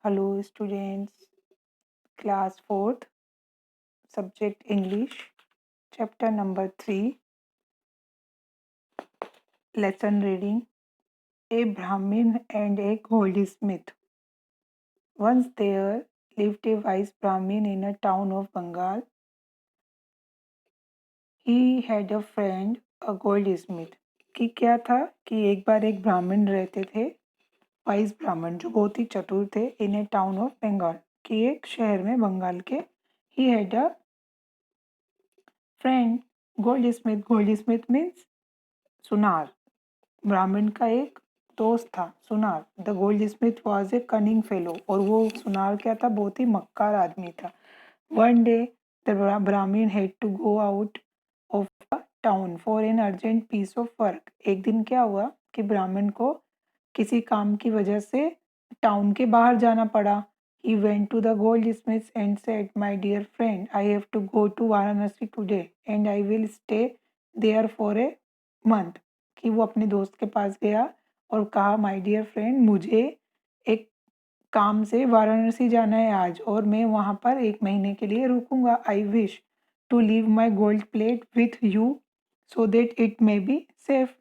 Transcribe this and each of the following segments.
Hello students, class 4th, subject English, chapter number 3, lesson reading, A Brahmin and a Goldsmith. Once there lived a wise Brahmin in a town of Bengal. He had a friend, a goldsmith. कि क्या था कि एक बार एक ब्राह्मण रहते थे, vice ब्राह्मण जो बहुत ही चतुर थे, इन ए टाउन ऑफ बंगाल, कि एक शहर में बंगाल के. He had a friend Goldsmith means सुनार. ब्राह्मण का एक दोस्त था सुनार. The Goldsmith was a cunning fellow. और वो सुनार क्या था, बहुत ही मक्कार आदमी था. One day the Brahmin had to go out of the town for an urgent piece of work. एक दिन क्या हुआ कि ब्राह्मण को किसी काम की वजह से टाउन के बाहर जाना पड़ा. He went to the goldsmith and said, "My dear friend, I have to go to Varanasi today and I will stay there for a month." कि वो अपने दोस्त के पास गया और कहा, माय डियर फ्रेंड, मुझे एक काम से वाराणसी जाना है आज और मैं वहाँ पर एक महीने के लिए रुकूंगा. I wish to leave my gold plate with you so that it may be safe.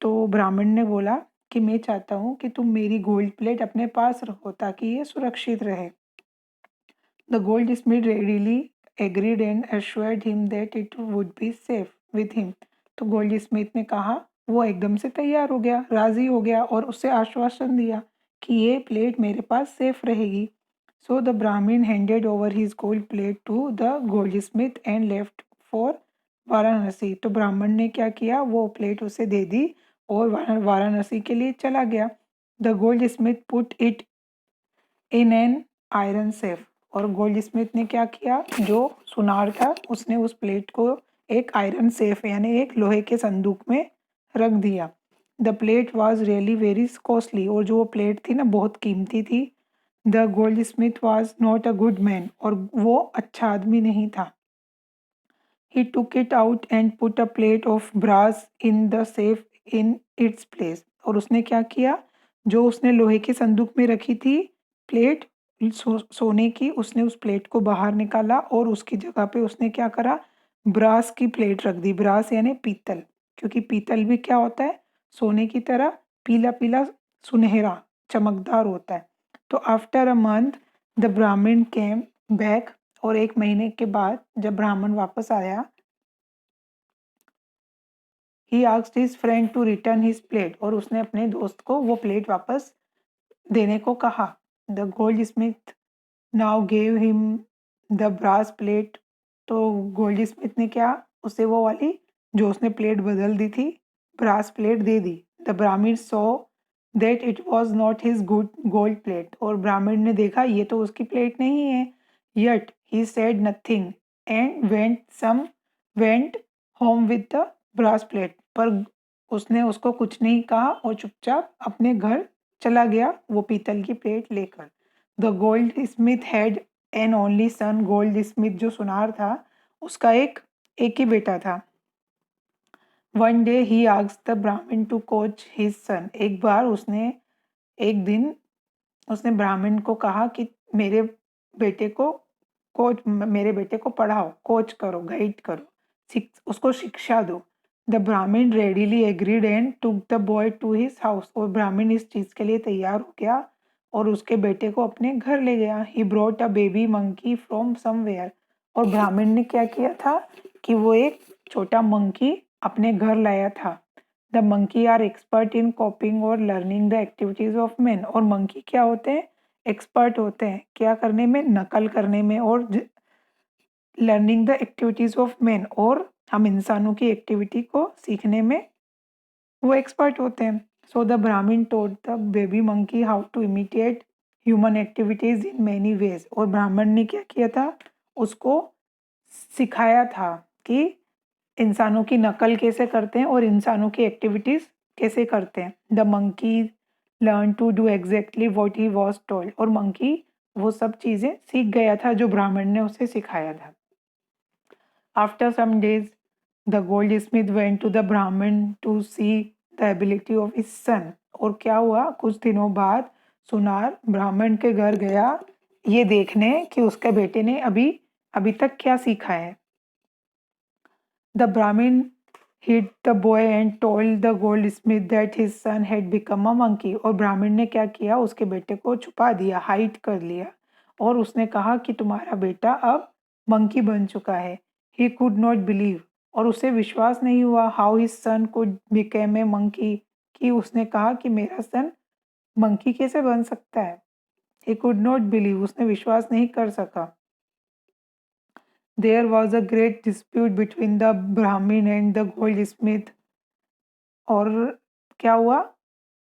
तो ब्राह्मण ने बोला कि मैं चाहता हूँ कि तुम मेरी गोल्ड प्लेट अपने पास रखो ताकि ये सुरक्षित रहे. The goldsmith readily agreed and assured him that it would be safe with him. तो गोल्डस्मिथ ने कहा, वो एकदम से तैयार हो गया, राजी हो गया और उससे आश्वासन दिया कि ये प्लेट मेरे पास सेफ रहेगी. So the Brahmin handed over his gold plate to the goldsmith and left for Varanasi. तो ब्राह्मण ने क्या किया, वो प्लेट उसे दे दी और वाराणसी के लिए चला गया. The Goldsmith put it in an iron safe. और गोल्डस्मिथ ने क्या किया, जो सुनार था उसने उस प्लेट को एक आयरन सेफ यानी एक लोहे के संदूक में रख दिया. The plate was really very costly. और जो वो प्लेट थी ना, बहुत कीमती थी. The Goldsmith was not a good man. और वो अच्छा आदमी नहीं था. He took it out and put a plate of brass in the safe in its place. और उसने क्या किया, जो उसने लोहे के संदूक में रखी थी प्लेट सोने की, उसने उस प्लेट को बाहर निकाला और उसकी जगह पे उसने क्या करा, ब्रास की प्लेट रख दी. ब्रास यानी पीतल, क्योंकि पीतल भी क्या होता है, सोने की तरह पीला पीला सुनहरा चमकदार होता है. तो आफ्टर अ मंथ द ब्राह्मण केम बैक. और एक महीने के बाद जब ब्राह्मण वापस आया, he asked his friend to return his plate. और उसने अपने दोस्त को वो प्लेट वापस देने को कहा. The goldsmith now gave him the brass plate. तो गोल्ड स्मिथ ने क्या, उसे वो वाली जो उसने प्लेट बदल दी थी ब्रास प्लेट दे दी. The Brahmin so that it was not his good gold plate. और ब्राह्मण ने देखा ये तो उसकी प्लेट नहीं है. Yet he said nothing and went home with the brass plate. पर उसने उसको कुछ नहीं कहा और चुपचाप अपने घर चला गया वो पीतल की प्लेट लेकर. The gold Smith had an only son. Gold Smith जो सुनार था उसका एक ही बेटा था. One day he asked the ब्राह्मण टू कोच हिज सन. एक दिन उसने ब्राह्मण को कहा कि मेरे बेटे को पढ़ाओ, कोच करो, गाइड करो, उसको शिक्षा दो. The Brahmin readily agreed and took the boy to his house. और ब्राह्मण इस चीज के लिए तैयार हो गया और उसके बेटे को अपने घर ले गया. He brought a baby monkey from somewhere. और ब्राह्मण ने क्या किया था कि वो एक छोटा मंकी अपने घर लाया था. The monkey are expert in copying और learning the activities of man. और मंकी क्या होते हैं, एक्सपर्ट होते हैं क्या करने में, नकल करने में और learning the activities of man. और हम इंसानों की एक्टिविटी को सीखने में वो एक्सपर्ट होते हैं. So the Brahmin told the baby monkey how to imitate human activities in many ways. और ब्राह्मण ने क्या किया था, उसको सिखाया था कि इंसानों की नकल कैसे करते हैं और इंसानों की एक्टिविटीज कैसे करते हैं. The monkey learn to do exactly what he was told. और मंकी वो सब चीजें सीख गया था जो ब्राह्मण ने उसे सिखाया था. After some days the goldsmith went to the Brahmin to see the ability of his son. और क्या हुआ, कुछ दिनों बाद सुनार ब्राह्मण के घर गया ये देखने कि उसके बेटे ने अभी तक क्या सीखा है। द ब्राह्मण hid the boy and told the goldsmith that his son had become a monkey। और ब्राह्मण ने क्या किया, उसके बेटे को छुपा दिया, हाइड कर लिया, और उसने कहा कि तुम्हारा बेटा अब मंकी बन चुका है। He could not believe, और उसे विश्वास नहीं हुआ, how his son could become a monkey, कि उसने कहा कि मेरा सन मंकी कैसे बन सकता है। He could not believe, उसने विश्वास नहीं कर सका। There was a great dispute between the Brahmin and the goldsmith। और क्या हुआ,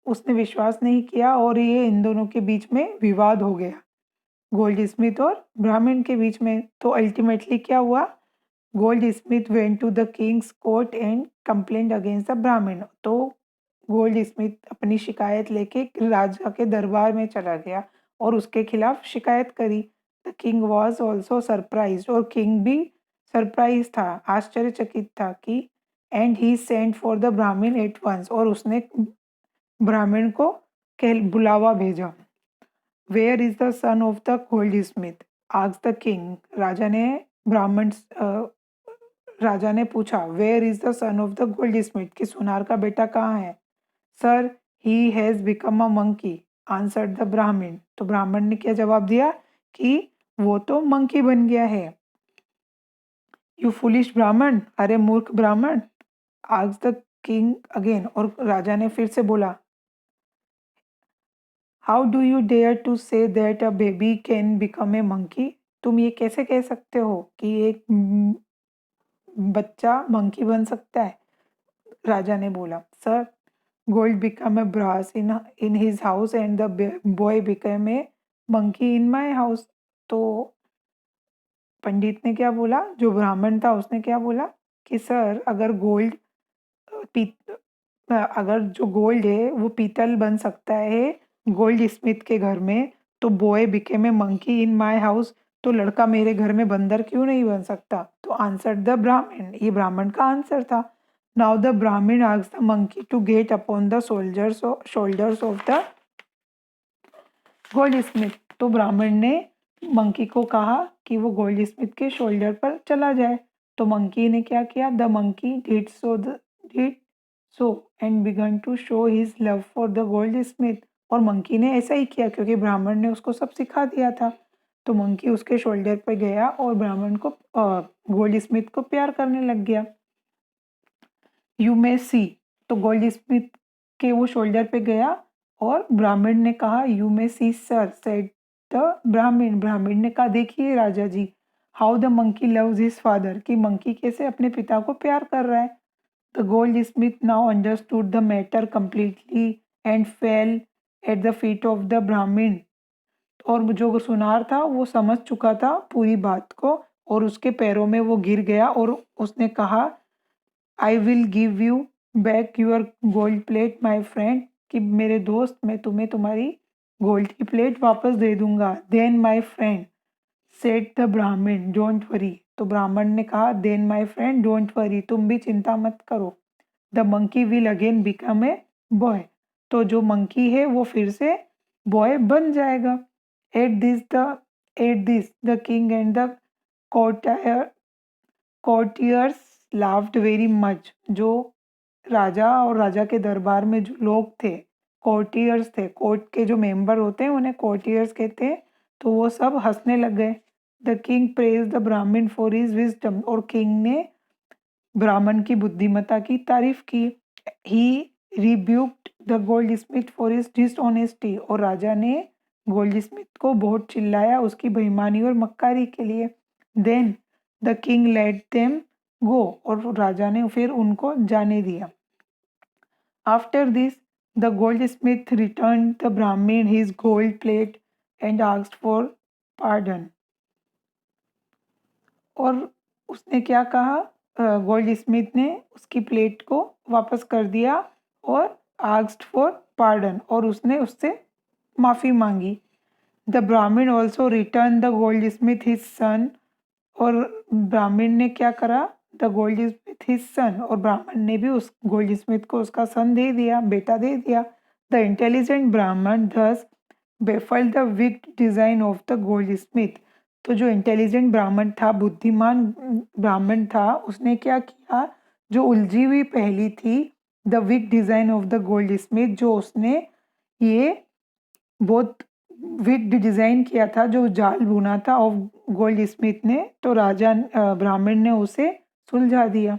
उसने विश्वास नहीं किया और ये इन दोनों के बीच में विवाद हो गया, गोल्ड स्मिथ और ब्राह्मण के बीच में। तो अल्टीमेटली क्या हुआ, goldsmith went to the king's court and complaint against the Brahmin. तो गोल्ड स्मिथ अपनी शिकायत लेके राजा के दरबार में चला गया और उसके खिलाफ शिकायत करी। The king was also surprise, और किंग भी सरप्राइज था, आश्चर्यचकित था कि and he sent for the Brahmin at once, और उसने ब्राह्मण को बुलावा भेजा। Where is the son of the goldsmith asked the king. राजा ने पूछा, where is the son of the goldsmith, कि सुनार का बेटा कहाँ है। Sir he has become a monkey answered the Brahmin. तो ब्राह्मण ने क्या जवाब दिया कि वो तो मंकी बन गया है। यू फुलिश ब्राह्मण, अरे मूर्ख ब्राह्मण, आस्क्ड द किंग अगेन, और राजा ने फिर से बोला, how do you dare to say that a baby can become a monkey, तुम ये कैसे कह सकते हो कि एक बच्चा मंकी बन सकता है। राजा ने बोला, sir gold become a brass in his house and the boy become a monkey in my house. तो पंडित ने क्या बोला, जो ब्राह्मण था उसने क्या बोला कि सर अगर जो गोल्ड है वो पीतल बन सकता है गोल्ड स्मिथ के घर में, तो boy became a monkey in my house, तो लड़का मेरे घर में बंदर क्यों नहीं बन सकता। तो आंसर द ब्राह्मण, ये ब्राह्मण का आंसर था। Now the Brahmin asked the monkey to get upon the shoulders of the goldsmith. तो ब्राह्मण ने मंकी को कहा कि वो गोल्ड स्मिथ के शोल्डर पर चला जाए। तो मंकी ने क्या किया, the monkey did so and began to show his love for the goldsmith. और मंकी ने ऐसा ही किया क्योंकि ब्राह्मण ने उसको सब सिखा दिया था। तो मंकी उसके शोल्डर पर गया और ब्राह्मण को गोल्ड स्मिथ को प्यार करने लग गया। यू मे सी, तो गोल्ड स्मिथ के वो शोल्डर पे गया और ब्राह्मण ने कहा, you may see sir, said the Brahmin. ब्राह्मण ने कहा, देखिए राजा जी, how the monkey loves his father, कि मंकी कैसे अपने पिता को प्यार कर रहा है। The goldsmith now understood the matter completely and fell at the feet of the Brahmin. और जो सुनार था वो समझ चुका था पूरी बात को और उसके पैरों में वो गिर गया और उसने कहा, I will give you back your gold plate my friend, कि मेरे दोस्त मैं तुम्हें तुम्हारी गोल्ड की प्लेट वापस दे दूंगा। Then my friend said the Brahmin don't worry, तो ब्राह्मण ने कहा, then my friend don't worry, तुम भी चिंता मत करो। The monkey will again become a boy, तो जो मंकी है वो फिर से बॉय बन जाएगा। At this the king and the courtiers laughed very much. जो राजा और राजा के दरबार में जो लोग थे, कोर्टियर्स थे, कोर्ट के जो मेंबर होते हैं उन्हें कोर्टियर्स कहते हैं, तो वो सब हंसने लग गए। The king praise the Brahmin for his wisdom, और किंग ने ब्राह्मण की बुद्धिमत्ता की तारीफ की। He rebuked the goldsmith for his dishonesty, और राजा ने गोल्ड स्मिथ को बहुत चिल्लाया उसकी बेईमानी और मक्कारी के लिए। Then the king let them go, और राजा ने फिर उनको जाने दिया। After this the goldsmith return the Brahmin his gold plate and asked for pardon. और उसने क्या कहा, गोल्ड स्मिथ ने उसकी प्लेट को वापस कर दिया और आस्क्ड फॉर पार्डन, और उसने उससे माफ़ी मांगी। द ब्राह्मण also written the gold Smith his son, और ब्राह्मण ने क्या करा, the gold Smith his son, और ब्राह्मण ने भी उस गोल्ड स्मिथ को उसका सन दे दिया, बेटा दे दिया। द इंटेलिजेंट ब्राह्मण दस baffled the wicked design of the goldsmith. तो जो इंटेलिजेंट ब्राह्मण था, बुद्धिमान ब्राह्मण था, उसने क्या किया, जो उलझी हुई पहेली थी, the wicked design of the gold Smith, जो उसने ये बहुत विक्ड डिजाइन किया था, जो जाल बुना था ऑफ गोल्ड स्मिथ ने, तो राजा ब्राह्मण ने उसे सुलझा दिया।